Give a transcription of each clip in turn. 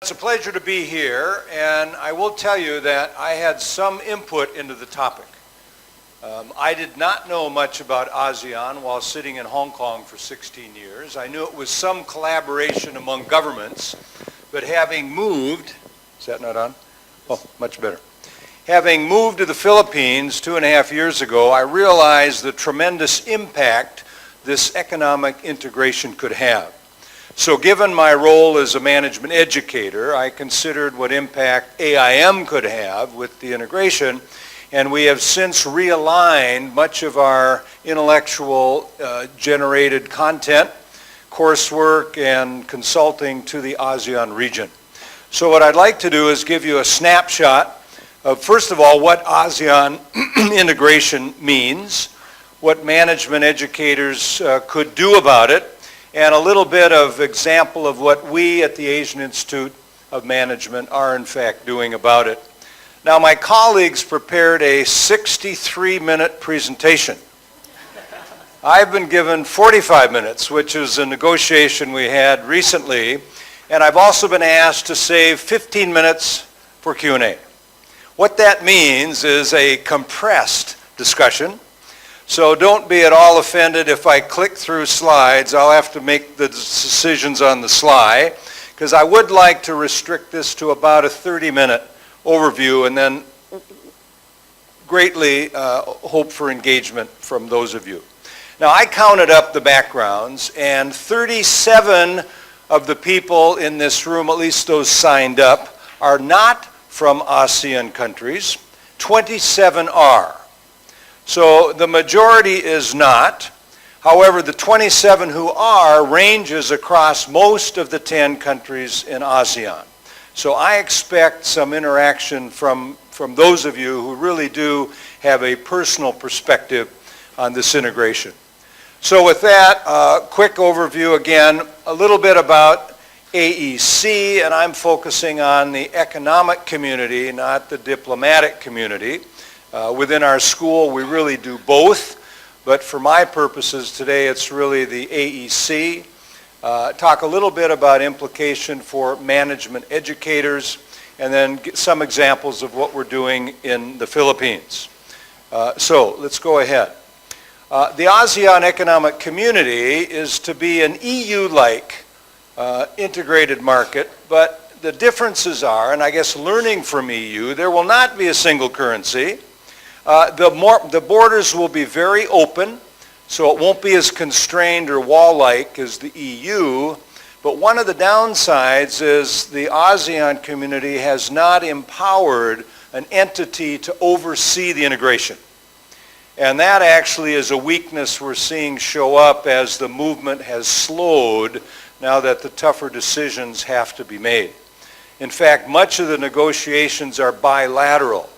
It's a pleasure to be here, and I will tell you that I had some input into the topic. I did not know much about ASEAN while sitting in Hong Kong for 16 years. I knew it was some collaboration among governments, but having moved, is that not on? Oh, much better. Having moved to the Philippines 2.5 years ago, I realized the tremendous impact this economic integration could have. So given my role as a management educator, I considered what impact AIM could have with the integration, and we have since realigned much of our intellectual generated content, coursework, and consulting to the ASEAN region. So what I'd like to do is give you a snapshot of, first of all, what ASEAN integration means, what management educators could do about it, and a little bit of example of what we at the Asian Institute of Management are in fact doing about it. Now, my colleagues prepared a 63-minute presentation. I've been given 45 minutes, which is a negotiation we had recently, and I've also been asked to save 15 minutes for Q&A. What that means is a compressed discussion. So don't be at all offended if I click through slides. I'll have to make the decisions on the sly, because I would like to restrict this to about a 30-minute overview and then greatly hope for engagement from those of you. Now, I counted up the backgrounds, and 37 of the people in this room, at least those signed up, are not from ASEAN countries. 27 are. So the majority is not. However, the 27 who are ranges across most of the 10 countries in ASEAN. So I expect some interaction from those of you who really do have a personal perspective on this integration. So with that, quick overview again, a little bit about AEC, and I'm focusing on the economic community, not the diplomatic community. Within our school, we really do both, but for my purposes today, it's really the AEC. Talk a little bit about implication for management educators, and then get some examples of what we're doing in the Philippines. So let's go ahead. The ASEAN Economic Community is to be an EU-like integrated market, but the differences are, and I guess learning from EU, there will not be a single currency. The borders will be very open, so it won't be as constrained or wall-like as the EU, but one of the downsides is the ASEAN community has not empowered an entity to oversee the integration. And that actually is a weakness we're seeing show up as the movement has slowed now that the tougher decisions have to be made. In fact, much of the negotiations are bilateral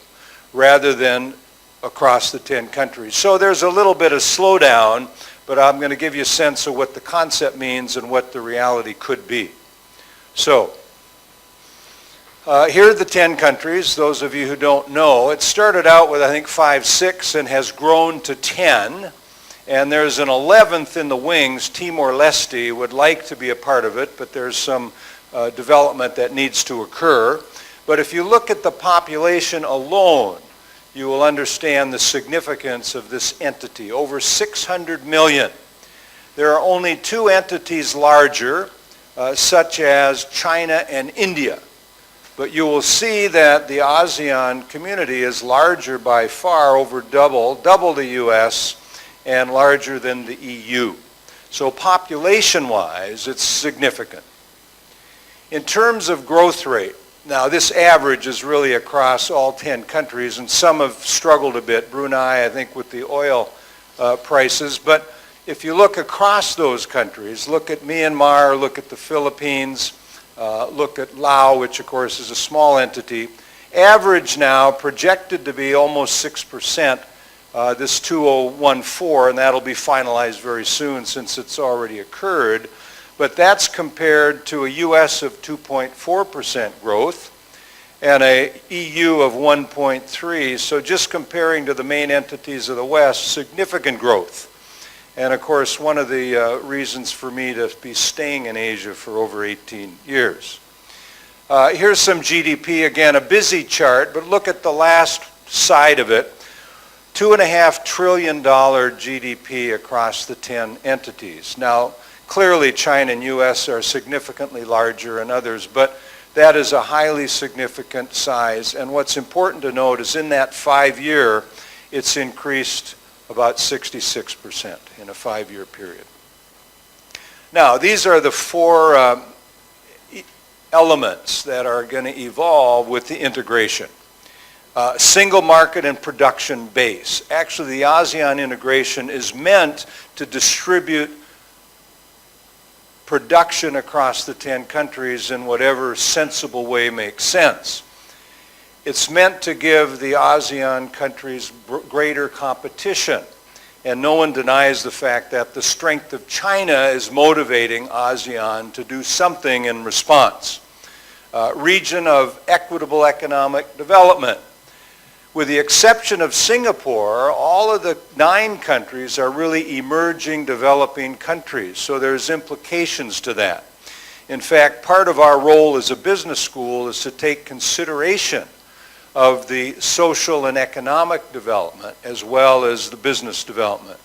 rather than across the 10 countries. So there's a little bit of slowdown, but I'm going to give you a sense of what the concept means and what the reality could be. So here are the 10 countries, those of you who don't know. It started out with, I think, 5, 6, and has grown to 10. And there's an 11th in the wings. Timor-Leste would like to be a part of it, but there's some development that needs to occur. But if you look at the population alone, you will understand the significance of this entity. Over 600 million. There are only 2 entities larger, such as China and India. But you will see that the ASEAN community is larger by far, over double the US, and larger than the EU. So population-wise, it's significant. In terms of growth rate, now this average is really across all 10 countries, and some have struggled a bit. Brunei, I think, with the oil prices. But if you look across those countries, look at Myanmar, look at the Philippines, look at Laos, which of course is a small entity. Average now projected to be almost 6%, this 2014, and that'll be finalized very soon since it's already occurred. But that's compared to a US of 2.4% growth and a EU of 1.3. So just comparing to the main entities of the West, significant growth. And of course, one of the reasons for me to be staying in Asia for over 18 years. Here's some GDP, again, a busy chart, but look at the last side of it. $2.5 trillion GDP across the 10 entities. Now, clearly China and US are significantly larger and others, but that is a highly significant size. And what's important to note is in that 5-year, it's increased about 66% in a 5-year period. Now, these are the 4 elements that are going to evolve with the integration. Single market and production base. Actually, the ASEAN integration is meant to distribute production across the 10 countries in whatever sensible way makes sense. It's meant to give the ASEAN countries greater competition. And no one denies the fact that the strength of China is motivating ASEAN to do something in response. Region of equitable economic development. With the exception of Singapore, all of the 9 countries are really emerging, developing countries. So there's implications to that. In fact, part of our role as a business school is to take consideration of the social and economic development as well as the business development.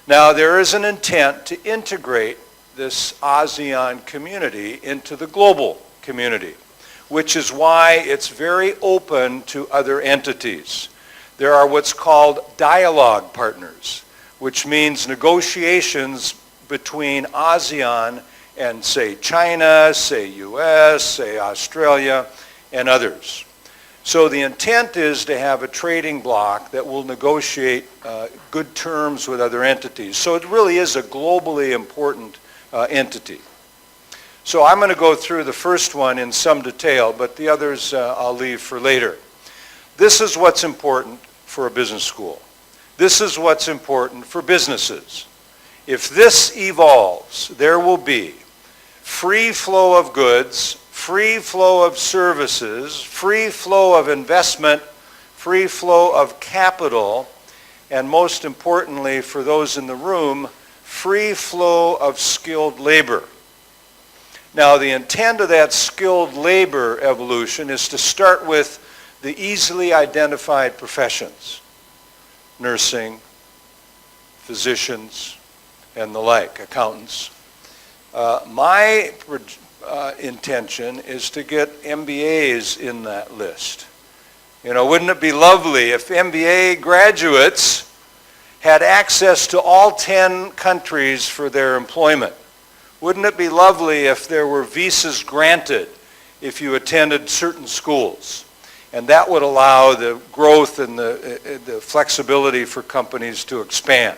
Now, there is an intent to integrate this ASEAN community into the global community, which is why it's very open to other entities. There are what's called dialogue partners, which means negotiations between ASEAN and, say, China, say, US, say, Australia, and others. So the intent is to have a trading bloc that will negotiate good terms with other entities. So it really is a globally important entity. So I'm going to go through the first one in some detail, but the others I'll leave for later. This is what's important for a business school. This is what's important for businesses. If this evolves, there will be free flow of goods, free flow of services, free flow of investment, free flow of capital, and most importantly for those in the room, free flow of skilled labor. Now, the intent of that skilled labor evolution is to start with the easily identified professions, nursing, physicians, and the like, accountants. My intention is to get MBAs in that list. You know, wouldn't it be lovely if MBA graduates had access to all 10 countries for their employment? Wouldn't it be lovely if there were visas granted if you attended certain schools? And that would allow the growth and the flexibility for companies to expand.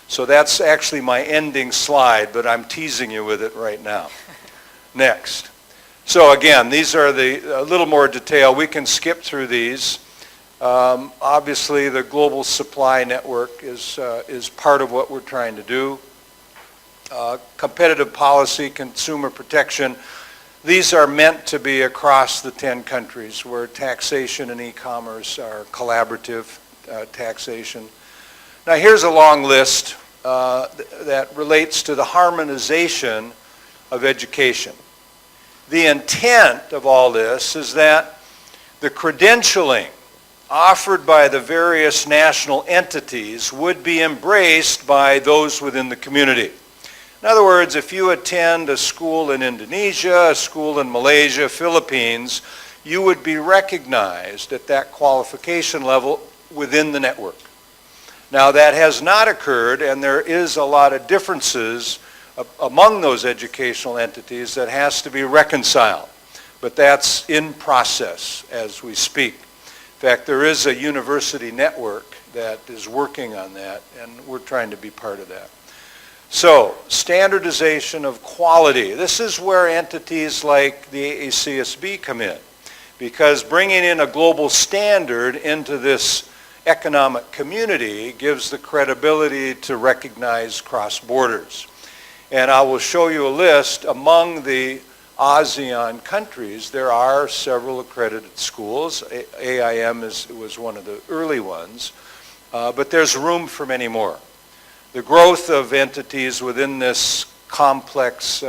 So that's actually my ending slide, but I'm teasing you with it right now. Next. So again, these are a little more detail. We can skip through these. Obviously, the global supply network is part of what we're trying to do. Competitive policy, consumer protection. These are meant to be across the 10 countries where taxation and e-commerce are collaborative taxation. Now here's a long list that relates to the harmonization of education. The intent of all this is that the credentialing offered by the various national entities would be embraced by those within the community. In other words, if you attend a school in Indonesia, a school in Malaysia, Philippines, you would be recognized at that qualification level within the network. Now that has not occurred, and there is a lot of differences among those educational entities that has to be reconciled. But that's in process as we speak. In fact, there is a university network that is working on that, and we're trying to be part of that. So, standardization of quality. This is where entities like the AACSB come in, because bringing in a global standard into this economic community gives the credibility to recognize cross borders. And I will show you a list. Among the ASEAN countries, there are several accredited schools. AIM was one of the early ones, but there's room for many more. The growth of entities within this complex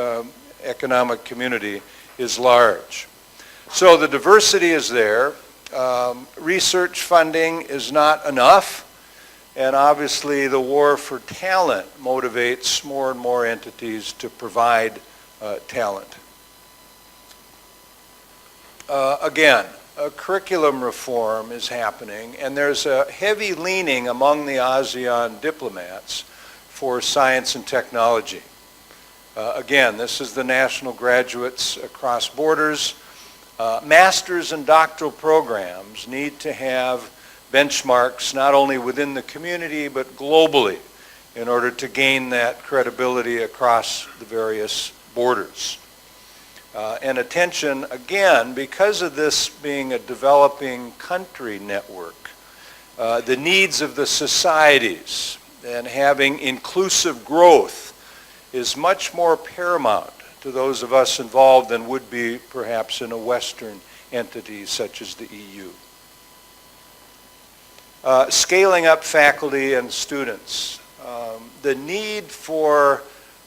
economic community is large. So the diversity is there. Research funding is not enough. And obviously the war for talent motivates more and more entities to provide talent. Again, a curriculum reform is happening, and there's a heavy leaning among the ASEAN diplomats for science and technology. Again, this is the national graduates across borders. Master's and doctoral programs need to have benchmarks not only within the community but globally in order to gain that credibility across the various borders. And attention, again, because of this being a developing country network, the needs of the societies and having inclusive growth is much more paramount to those of us involved than would be perhaps in a Western entity such as the EU. Scaling up faculty and students. The need for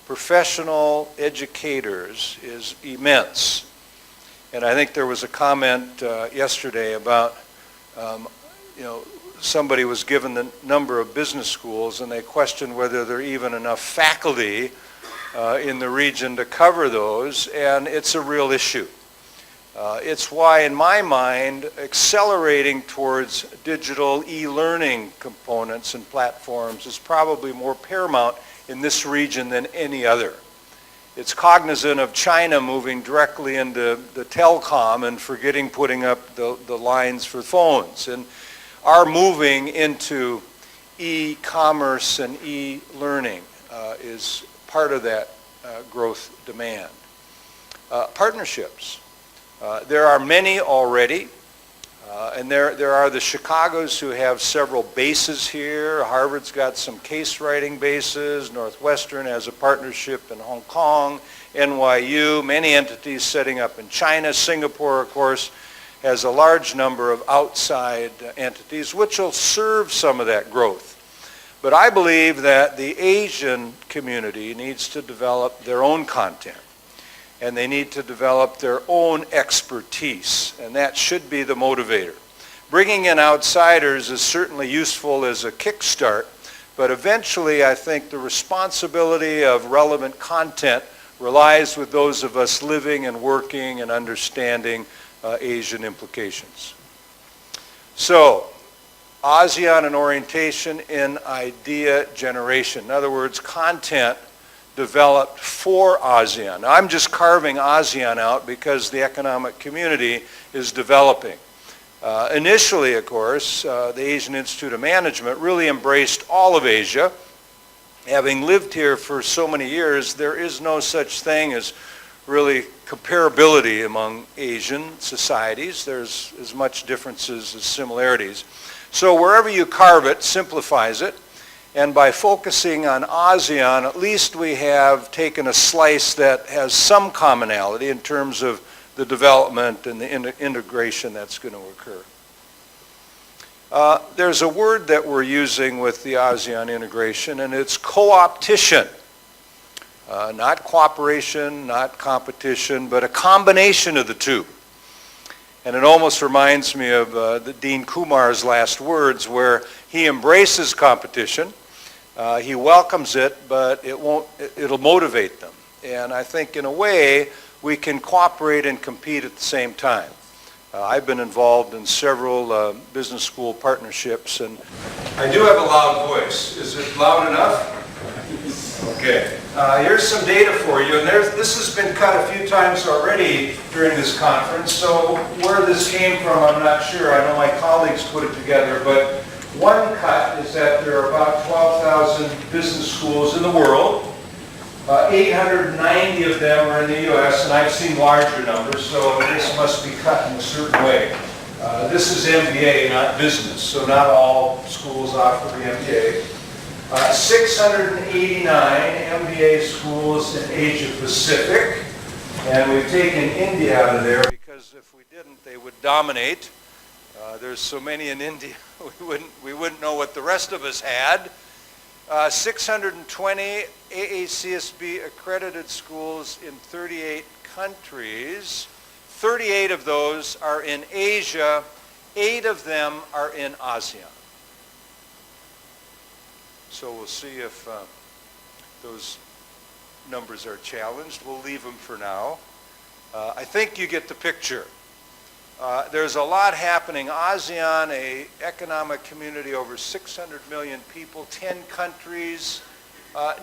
professional educators is immense. And I think there was a comment yesterday about, somebody was given the number of business schools and they questioned whether there are even enough faculty in the region to cover those, and it's a real issue. It's why, in my mind, accelerating towards digital e-learning components and platforms is probably more paramount in this region than any other. It's cognizant of China moving directly into the telecom and forgetting putting up the lines for phones. And our moving into e-commerce and e-learning is part of that growth demand. Partnerships. There are many already, and there are the Chicagos who have several bases here. Harvard's got some case writing bases. Northwestern has a partnership in Hong Kong. NYU, many entities setting up in China. Singapore, of course, has a large number of outside entities, which will serve some of that growth. But I believe that the Asian community needs to develop their own content, and they need to develop their own expertise, and that should be the motivator. Bringing in outsiders is certainly useful as a kickstart, but eventually I think the responsibility of relevant content relies with those of us living and working and understanding Asian implications. So, ASEAN and orientation in idea generation. In other words, content developed for ASEAN. Now, I'm just carving ASEAN out because the economic community is developing. Initially, of course, the Asian Institute of Management really embraced all of Asia. Having lived here for so many years, there is no such thing as really comparability among Asian societies. There's as much differences as similarities. So wherever you carve it, simplifies it. And by focusing on ASEAN, at least we have taken a slice that has some commonality in terms of the development and the integration that's going to occur. There's a word that we're using with the ASEAN integration, and it's co-opetition. Not cooperation, not competition, but a combination of the two. And it almost reminds me of Dean Kumar's last words, where he embraces competition. He welcomes it, but it'll motivate them. And I think in a way, we can cooperate and compete at the same time. I've been involved in several business school partnerships, and I do have a loud voice. Is it loud enough? Okay. Here's some data for you, and this has been cut a few times already during this conference, so where this came from, I'm not sure. I know my colleagues put it together, but one cut is that there are about 12,000 business schools in the world. 890 of them are in the U.S., and I've seen larger numbers, so this must be cut in a certain way. This is MBA, not business, so not all schools offer the MBA. 689 MBA schools in Asia Pacific, and we've taken India out of there because if we didn't, they would dominate. There's so many in India, we wouldn't know what the rest of us had. 620 AACSB accredited schools in 38 countries. 38 of those are in Asia. 8 of them are in ASEAN. So we'll see if those numbers are challenged. We'll leave them for now. I think you get the picture. There's a lot happening. ASEAN, an economic community over 600 million people, 10 countries,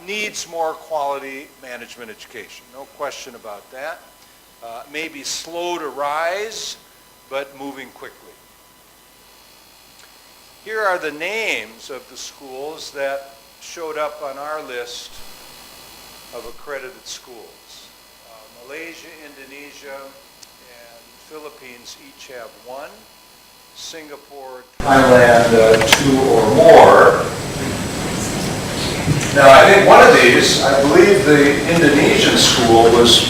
needs more quality management education. No question about that. Maybe slow to rise, but moving quickly. Here are the names of the schools that showed up on our list of accredited schools. Malaysia, Indonesia, and Philippines each have 1. Singapore, Thailand, 2 or more. Now, I think one of these, I believe the Indonesian school was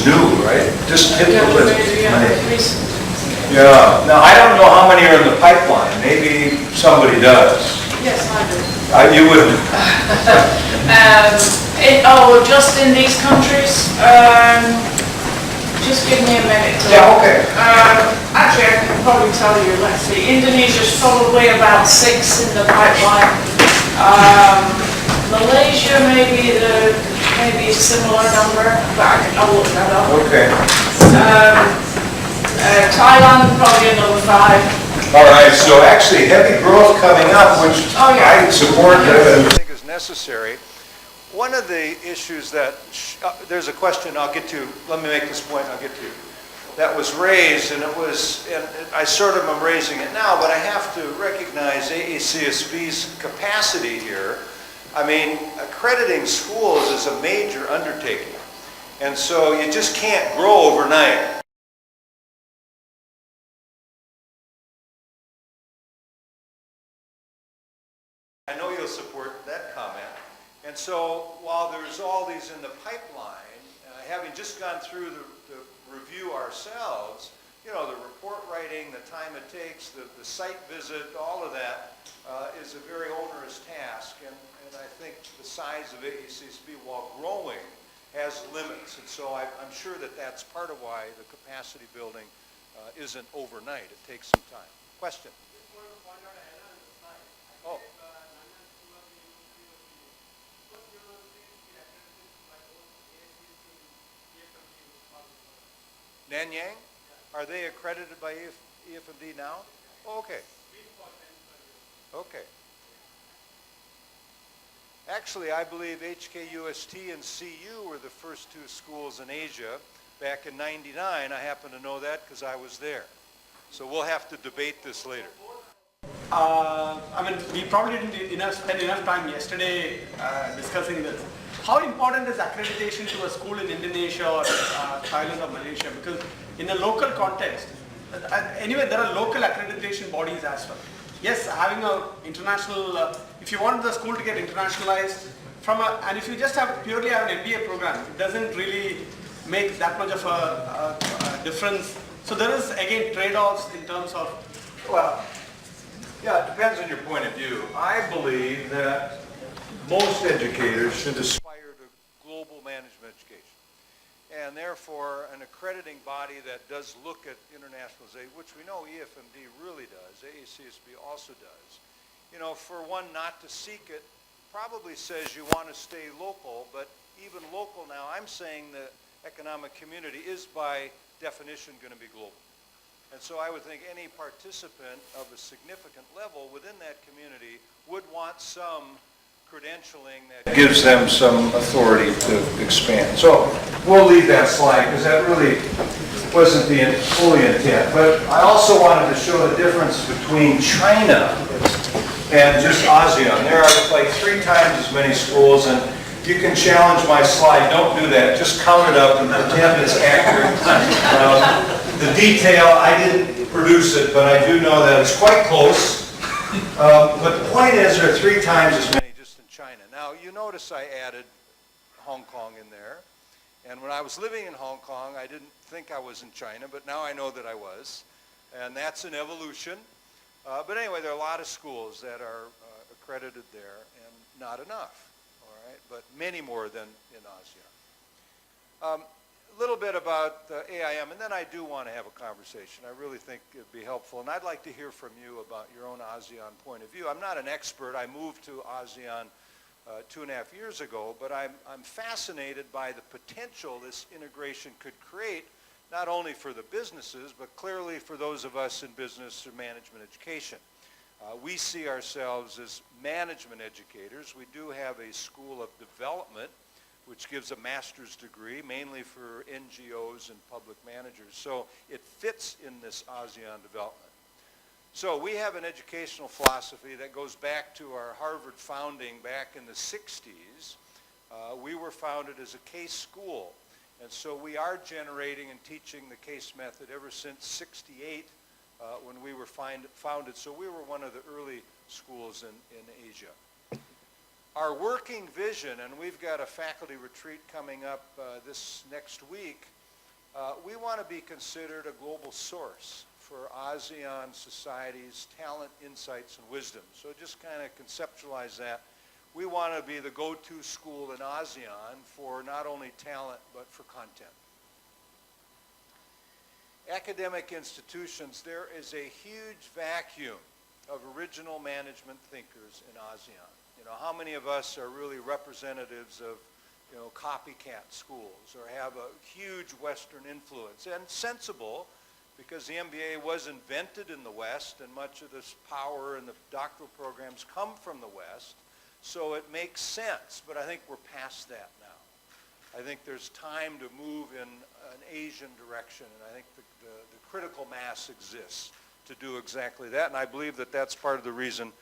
new, right? Just hit the list. Yeah. Now, I don't know how many are in the pipeline. Maybe somebody does. Yes, I do. You wouldn't. Just in these countries? Just give me a minute. Yeah, okay. Actually, I can probably tell you. Let's see. Indonesia's probably about 6 in the pipeline. Malaysia maybe a similar number, but I'll look that up. Okay. Thailand probably another 5. All right, so actually heavy growth coming up, which I support and think is necessary. One of the issues that, there's a question I'll get to, let me make this point I'll get to, that was raised, and I sort of am raising it now, but I have to recognize AACSB's capacity here. I mean, accrediting schools is a major undertaking, and so you just can't grow overnight. I know you'll support that comment. And so while there's all these in the pipeline, having just gone through the review ourselves, you know, the report writing, the time it takes, the site visit, all of that is a very onerous task. And I think the size of AACSB, while growing, has limits. And so I'm sure that that's part of why the capacity building isn't overnight. It takes some time. Question? Oh. Nanyang? Are they accredited by EFMD now? Oh, okay. Okay. Actually, I believe HKUST and CU were the first 2 schools in Asia back in '99. I happen to know that because I was there. So we'll have to debate this later. We probably didn't spend enough time yesterday discussing this. How important is accreditation to a school in Indonesia or Thailand or Malaysia? Because in a local context, anyway, there are local accreditation bodies as well. Yes, having an international, if you want the school to get internationalized, and if you just purely have an MBA program, it doesn't really make that much of a difference. So there is, again, trade-offs in terms of, well, yeah, it depends on your point of view. I believe that most educators should aspire to global management education. And therefore, an accrediting body that does look at internationalization, which we know EFMD really does, AACSB also does, you know, for one not to seek it, probably says you want to stay local, but even local now, I'm saying the economic community is by definition going to be global. And so I would think any participant of a significant level within that community would want some credentialing that gives them some authority to expand. So we'll leave that slide because that really wasn't the fully intent. But I also wanted to show the difference between China and just ASEAN. There are like 3 times as many schools, and you can challenge my slide. Don't do that. Just count it up and pretend it's accurate. The detail, I didn't produce it, but I do know that it's quite close. But the point is there are 3 times as many just in China. Now, you notice I added Hong Kong in there. And when I was living in Hong Kong, I didn't think I was in China, but now I know that I was. And that's an evolution. But anyway, there are a lot of schools that are accredited there. And not enough, all right, but many more than in ASEAN. A little bit about AIM, and then I do want to have a conversation. I really think it'd be helpful, and I'd like to hear from you about your own ASEAN point of view. I'm not an expert. I moved to ASEAN 2.5 years ago, but I'm fascinated by the potential this integration could create, not only for the businesses, but clearly for those of us in business or management education. We see ourselves as management educators. We do have a school of development, which gives a master's degree, mainly for NGOs and public managers. So it fits in this ASEAN development. So we have an educational philosophy that goes back to our Harvard founding back in the 60s. We were founded as a case school. And so we are generating and teaching the case method ever since '68 when we were founded. So we were one of the early schools in Asia. Our working vision, and we've got a faculty retreat coming up this next week, we want to be considered a global source for ASEAN society's talent, insights, and wisdom. So just kind of conceptualize that. We want to be the go-to school in ASEAN for not only talent, but for content. Academic institutions, there is a huge vacuum of original management thinkers in ASEAN. You know, how many of us are really representatives of, you know, copycat schools or have a huge Western influence? And sensible, because the MBA was invented in the West and much of this power and the doctoral programs come from the West. So it makes sense, but I think we're past that now. I think there's time to move in an Asian direction, and I think the critical mass exists to do exactly that, and I believe that that's part of the reason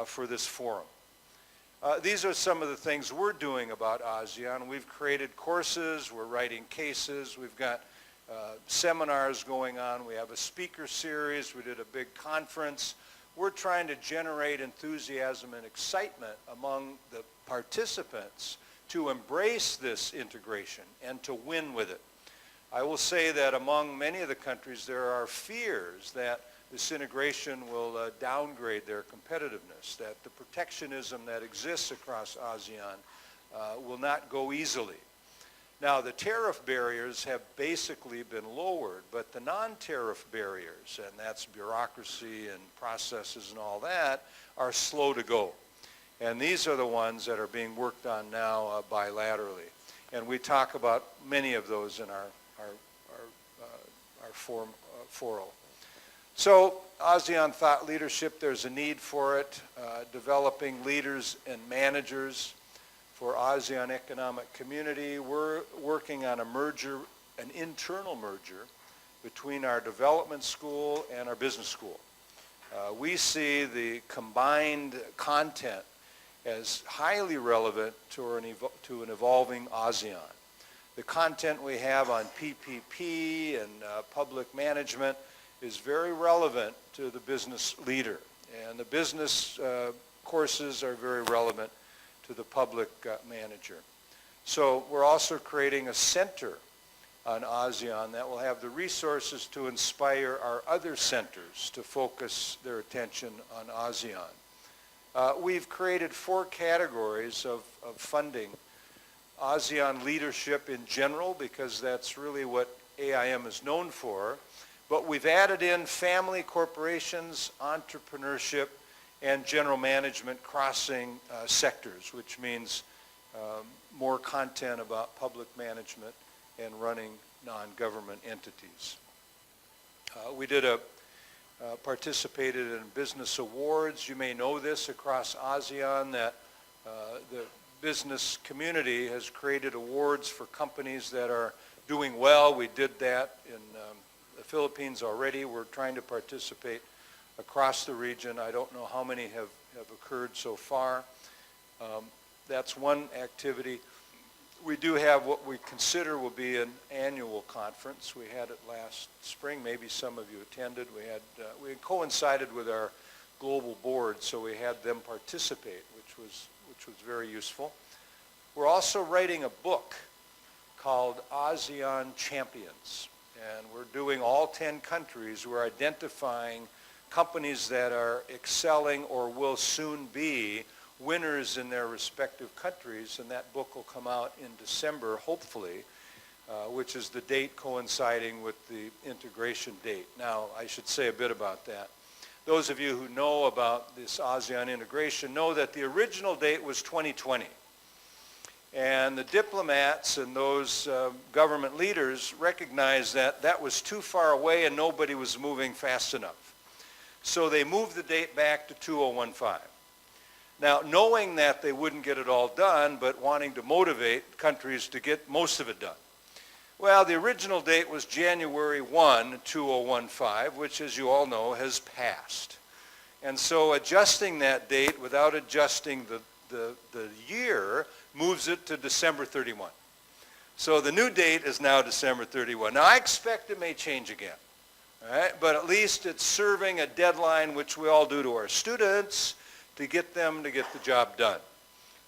for this forum. These are some of the things we're doing about ASEAN. We've created courses, we're writing cases, we've got seminars going on, we have a speaker series, we did a big conference. We're trying to generate enthusiasm and excitement among the participants to embrace this integration and to win with it. I will say that among many of the countries there are fears that this integration will downgrade their competitiveness, that the protectionism that exists across ASEAN will not go easily. Now, the tariff barriers have basically been lowered, but the non-tariff barriers, and that's bureaucracy and processes and all that, are slow to go. And these are the ones that are being worked on now bilaterally. And we talk about many of those in our forum. So, ASEAN thought leadership, there's a need for it, developing leaders and managers for ASEAN economic community. We're working on a merger, an internal merger, between our development school and our business school. We see the combined content as highly relevant to an evolving ASEAN. The content we have on PPP and public management is very relevant to the business leader. And the business courses are very relevant to the public manager. So we're also creating a center on ASEAN that will have the resources to inspire our other centers to focus their attention on ASEAN. We've created 4 categories of funding. ASEAN leadership in general, because that's really what AIM is known for, but we've added in family corporations, entrepreneurship, and general management crossing sectors, which means more content about public management and running non-government entities. We participated in business awards. You may know this across ASEAN, that the business community has created awards for companies that are doing well. We did that in the Philippines already. We're trying to participate across the region. I don't know how many have occurred so far. That's one activity. We do have what we consider will be an annual conference. We had it last spring. Maybe some of you attended. We coincided with our global board, so we had them participate, which was very useful. We're also writing a book called Asean Champions, and we're doing all 10 countries. We're identifying companies that are excelling or will soon be winners in their respective countries, and that book will come out in December, hopefully, which is the date coinciding with the integration date. Now, I should say a bit about that. Those of you who know about this ASEAN integration know that the original date was 2020. And the diplomats and those government leaders recognized that that was too far away and nobody was moving fast enough. So they moved the date back to 2015. Now, knowing that they wouldn't get it all done, but wanting to motivate countries to get most of it done. Well, the original date was January 1, 2015, which, as you all know, has passed. And so adjusting that date without adjusting the year moves it to December 31. So the new date is now December 31. Now, I expect it may change again, all right? But at least it's serving a deadline, which we all do to our students, to get them to get the job done.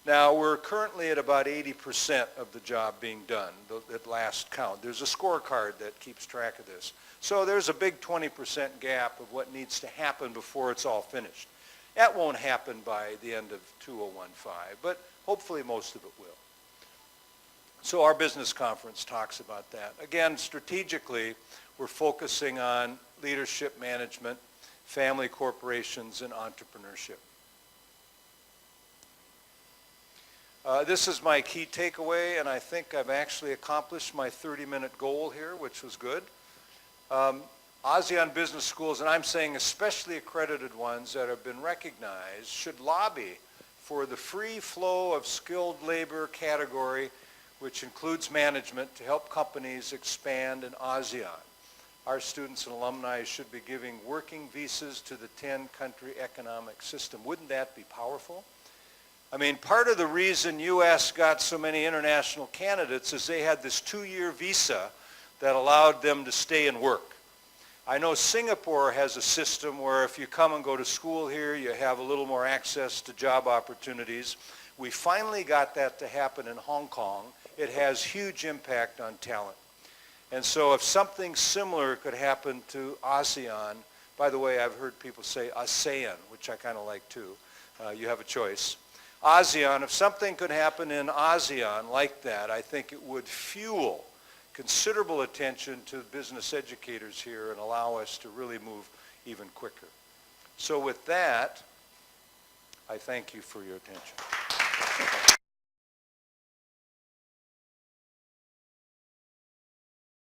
Now, we're currently at about 80% of the job being done at last count. There's a scorecard that keeps track of this. So there's a big 20% gap of what needs to happen before it's all finished. That won't happen by the end of 2015, but hopefully most of it will. So our business conference talks about that. Again, strategically, we're focusing on leadership management, family corporations, and entrepreneurship. This is my key takeaway, and I think I've actually accomplished my 30-minute goal here, which was good. ASEAN business schools, and I'm saying especially accredited ones that have been recognized, should lobby for the free flow of skilled labor category, which includes management, to help companies expand in ASEAN. Our students and alumni should be giving working visas to the 10-country economic system. Wouldn't that be powerful? I mean, part of the reason U.S. got so many international candidates is they had this 2-year visa that allowed them to stay and work. I know Singapore has a system where if you come and go to school here, you have a little more access to job opportunities. We finally got that to happen in Hong Kong. It has huge impact on talent. And so if something similar could happen to ASEAN, by the way, I've heard people say ASEAN, which I kind of like too. You have a choice. ASEAN, if something could happen in ASEAN like that, I think it would fuel considerable attention to business educators here and allow us to really move even quicker. So with that, I thank you for your attention.